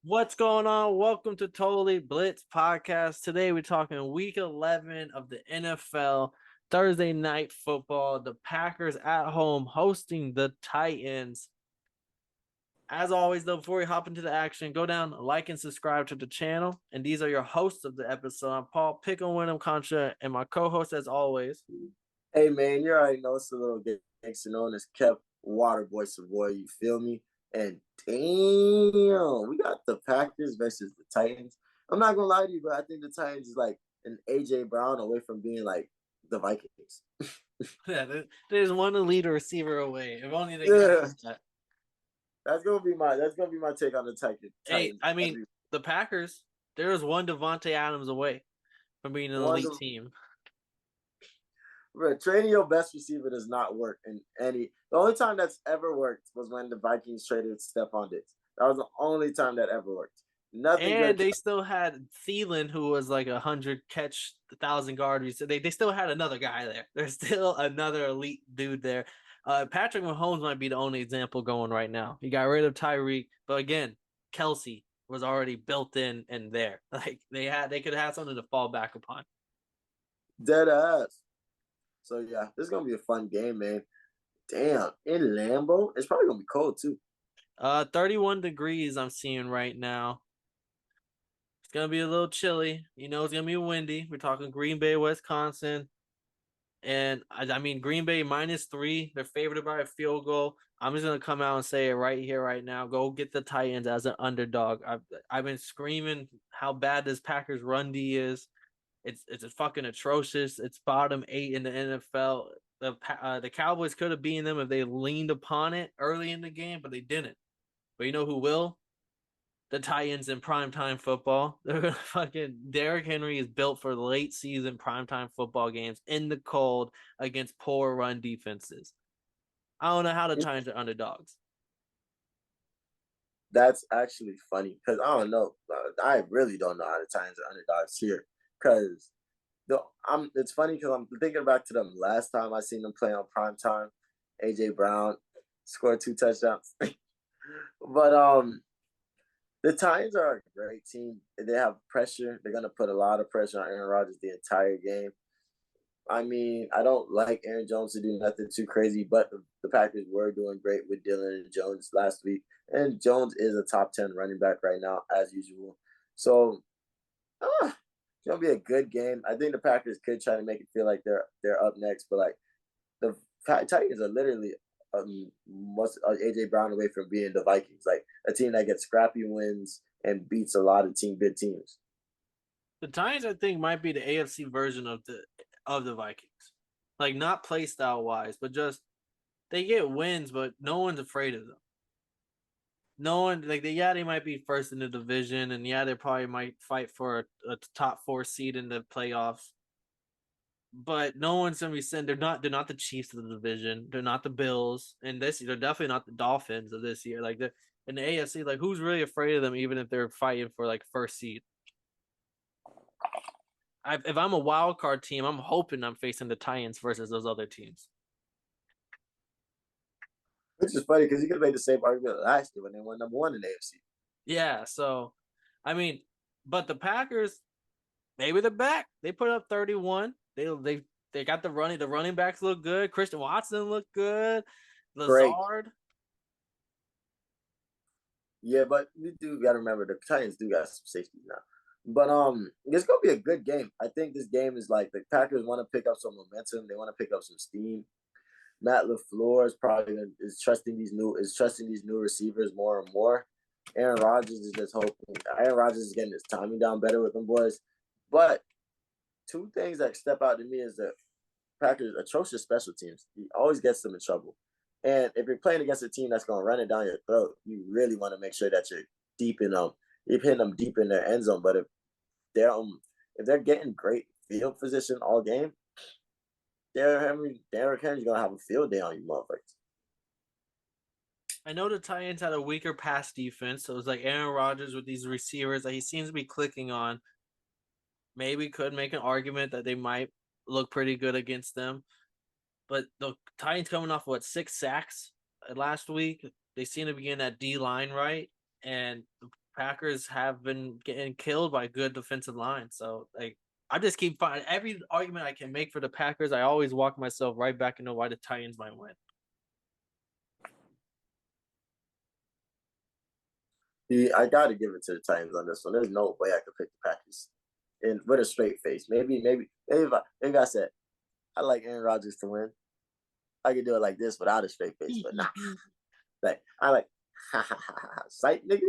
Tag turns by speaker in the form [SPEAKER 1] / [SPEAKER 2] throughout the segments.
[SPEAKER 1] What's going on? Welcome to Totally Blitz Podcast. Today we're talking week 11 of the NFL, Thursday night football. The Packers at home hosting the Titans. As always, though, before we hop into the action, go down, like, and subscribe to the channel. And these are your hosts of the episode. I'm Paul Pickle Winham Contra, and my co-host, as always.
[SPEAKER 2] Hey man, you already know it's a little gangster known as Kev Waterboy Savoy, you feel me? And damn, we got the Packers versus the Titans. I'm not gonna lie to you, but I think the Titans is like an AJ Brown away from being like the Vikings.
[SPEAKER 1] Yeah, there's one elite receiver away. If only they got
[SPEAKER 2] Yeah,
[SPEAKER 1] that.
[SPEAKER 2] that's gonna be my take on the
[SPEAKER 1] Hey,
[SPEAKER 2] Titans.
[SPEAKER 1] I mean, the Packers, there was one Devontae Adams away from being an
[SPEAKER 2] One
[SPEAKER 1] elite
[SPEAKER 2] of
[SPEAKER 1] team.
[SPEAKER 2] Bro, training your best receiver does not work in any. The only time that's ever worked was when the Vikings traded Stephon Diggs. That was the only time that ever worked. Nothing
[SPEAKER 1] And
[SPEAKER 2] good.
[SPEAKER 1] they still had Thielen, who was like 100 catch, 1,000 guard. So they still had another guy there. There's still another elite dude there. Patrick Mahomes might be the only example going right now. He got rid of Tyreek, but again, Kelsey was already built in and there. Like they could have something to fall back upon.
[SPEAKER 2] Dead ass. So yeah, this is gonna be a fun game, man. Damn, in Lambeau, it's probably gonna be cold too.
[SPEAKER 1] 31 degrees I'm seeing right now. It's gonna be a little chilly. It's gonna be windy. We're talking Green Bay, Wisconsin. And I mean, Green Bay -3. They're favored by a field goal. I'm just gonna come out and say it right here, right now. Go get the Titans as an underdog. I've been screaming how bad this Packers run D is. It's fucking atrocious. It's bottom 8 in the NFL. The Cowboys could have beaten them if they leaned upon it early in the game, but they didn't. But you know who will? The Titans in primetime football. They're gonna fucking Derrick Henry is built for late season primetime football games in the cold against poor run defenses. I don't know how the Titans are underdogs.
[SPEAKER 2] That's actually funny because I don't know. I really don't know how the Titans are underdogs here. Because it's funny because I'm thinking back to them last time I seen them play on prime time. AJ Brown scored 2 touchdowns, but the Titans are a great team. They have pressure. They're gonna put a lot of pressure on Aaron Rodgers the entire game. I mean, I don't like Aaron Jones to do nothing too crazy, but the Packers were doing great with Dillon and Jones last week. And Jones is a top 10 running back right now, as usual. So, it's going to be a good game. I think the Packers could try to make it feel like they're up next, but like the Titans are literally AJ Brown away from being the Vikings, like a team that gets scrappy wins and beats a lot of good teams.
[SPEAKER 1] The Titans, I think, might be the AFC version of the Vikings. Like not play style wise, but just they get wins, but no one's afraid of them. No one they might be first in the division, and yeah, they probably might fight for a top 4 seed in the playoffs. But no one's gonna be saying they're not the Chiefs of the division. They're not the Bills, and this year they're definitely not the Dolphins of this year. Like in the AFC, like who's really afraid of them, even if they're fighting for like first seed? If I'm a wild card team, I'm hoping I'm facing the Titans versus those other teams.
[SPEAKER 2] Which is funny because you could make the same argument last year when they won number 1 in the AFC.
[SPEAKER 1] Yeah, so I mean, but the Packers, maybe they're back. They put up 31. They got the running backs look good. Christian Watson look good.
[SPEAKER 2] Great.
[SPEAKER 1] Lazard.
[SPEAKER 2] Yeah, but we do got to remember the Titans do got some safeties now. But it's gonna be a good game. I think this game is like the Packers want to pick up some momentum. They want to pick up some steam. Matt LaFleur is probably is trusting these new receivers more and more. Aaron Rodgers is just hoping. Aaron Rodgers is getting his timing down better with them boys. But two things that step out to me is that Packers atrocious special teams. He always gets them in trouble. And if you're playing against a team that's going to run it down your throat, you really want to make sure that you're deep in them. You're hitting them deep in their end zone. But if they're getting great field position all game, Derrick Henry's gonna have a field day on you, motherfuckers.
[SPEAKER 1] I know the Titans had a weaker pass defense, so it was like Aaron Rodgers with these receivers that he seems to be clicking on. Maybe could make an argument that they might look pretty good against them. But the Titans coming off 6 sacks last week. They seem to be getting that D line right, and Packers have been getting killed by good defensive line. So like I just keep finding every argument I can make for the Packers. I always walk myself right back into why the Titans might win.
[SPEAKER 2] I got to give it to the Titans on this one. There's no way I could pick the Packers and with a straight face. Maybe if I said I like Aaron Rodgers to win, I could do it like this without a straight face. But nah, like I like sight nigga,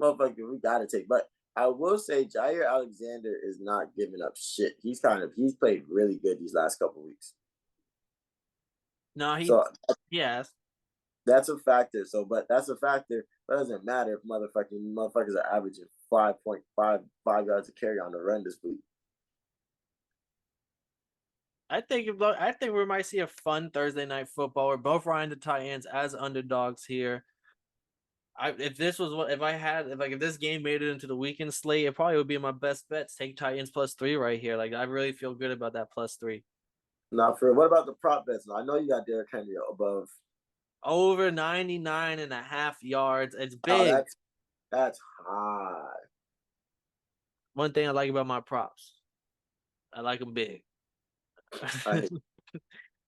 [SPEAKER 2] motherfucker. We gotta take. But I will say Jair Alexander is not giving up shit. He's played really good these last couple weeks.
[SPEAKER 1] No,
[SPEAKER 2] So
[SPEAKER 1] yes.
[SPEAKER 2] that's a factor. So, but that's a factor. That doesn't matter if motherfuckers are averaging 5.55 yards a carry on the run this week.
[SPEAKER 1] I think we might see a fun Thursday night football. We're both riding the Titans as underdogs here. If this game made it into the weekend slate, it probably would be my best bets. Take Titans +3 right here. Like I really feel good about that +3.
[SPEAKER 2] Now, what about the prop bets? Now, I know you got Derrick Henry above.
[SPEAKER 1] Over 99.5 yards. It's big.
[SPEAKER 2] Oh, that's high.
[SPEAKER 1] One thing I like about my props, I like them big.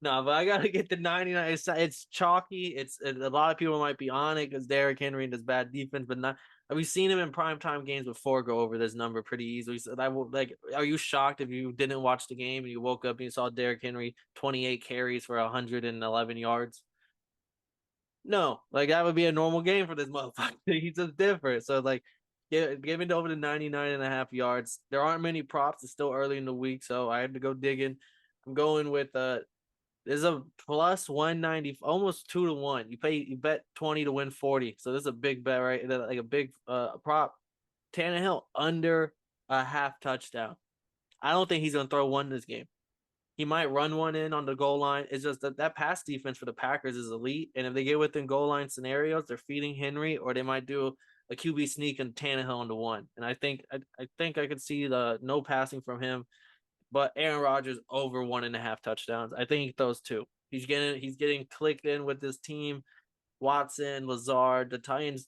[SPEAKER 1] No, but I gotta get the 99. It's chalky. It's a lot of people might be on it because Derrick Henry does bad defense, but not. We've seen him in primetime games before go over this number pretty easily. So are you shocked if you didn't watch the game and you woke up and you saw Derrick Henry 28 carries for 111 yards? No, like that would be a normal game for this motherfucker. He's just different. So like, giving over the 99.5 yards. There aren't many props. It's still early in the week, so I had to go digging. I'm going with there's a +190, almost 2-1. You bet 20 to win 40. So this is a big bet, right? Like a big prop. Tannehill under a half touchdown. I don't think he's gonna throw one this game. He might run one in on the goal line. It's just that pass defense for the Packers is elite. And if they get within goal line scenarios, they're feeding Henry, or they might do a QB sneak and Tannehill into one. And I think I could see the no passing from him. But Aaron Rodgers over 1.5 touchdowns. I think he throws 2. He's getting clicked in with this team. Watson, Lazard, the Titans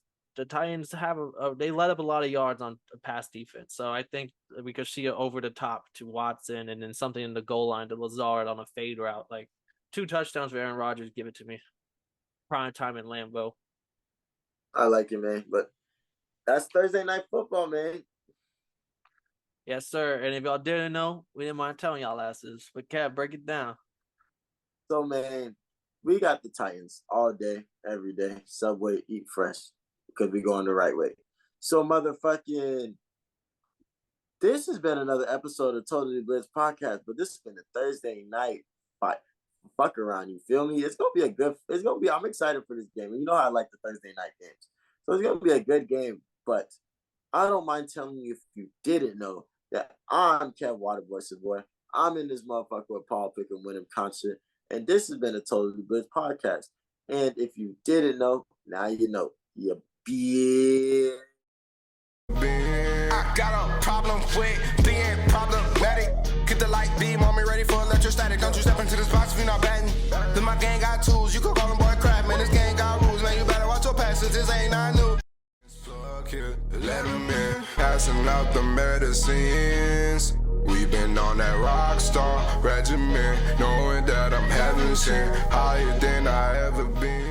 [SPEAKER 1] have they let up a lot of yards on pass defense. So I think we could see it over the top to Watson and then something in the goal line to Lazard on a fade route. Like 2 touchdowns for Aaron Rodgers. Give it to me. Prime time in Lambeau.
[SPEAKER 2] I like it, man. But that's Thursday night football, man.
[SPEAKER 1] Yes, sir. And if y'all didn't know, we didn't mind telling y'all asses. But Cat, break it down.
[SPEAKER 2] So, man, we got the Titans all day, every day. Subway, eat fresh. Because we going the right way. So, motherfucking, this has been another episode of Totally Blitz Podcast, but this has been a Thursday night fight. Fuck around, you feel me? I'm excited for this game. And you know how I like the Thursday night games. So it's going to be a good game, but I don't mind telling you if you didn't know that I'm Kev Waterboy, boy. I'm in this motherfucker with Paul Pick and Win Him concert, and this has been a Totally Blitz Podcast. And if you didn't know, now you know. You bitch.
[SPEAKER 3] I got a problem with being problematic. Get the light beam on me, ready for electrostatic. Don't you step into this box if you're not batting. Then my gang got tools, you could call them boy crap. Man, this gang got rules, man, you better watch your passes, this ain't not new. Let them in, passing out the medicines. We've been on that rock star regimen, knowing that I'm heaven sent, higher than I ever been.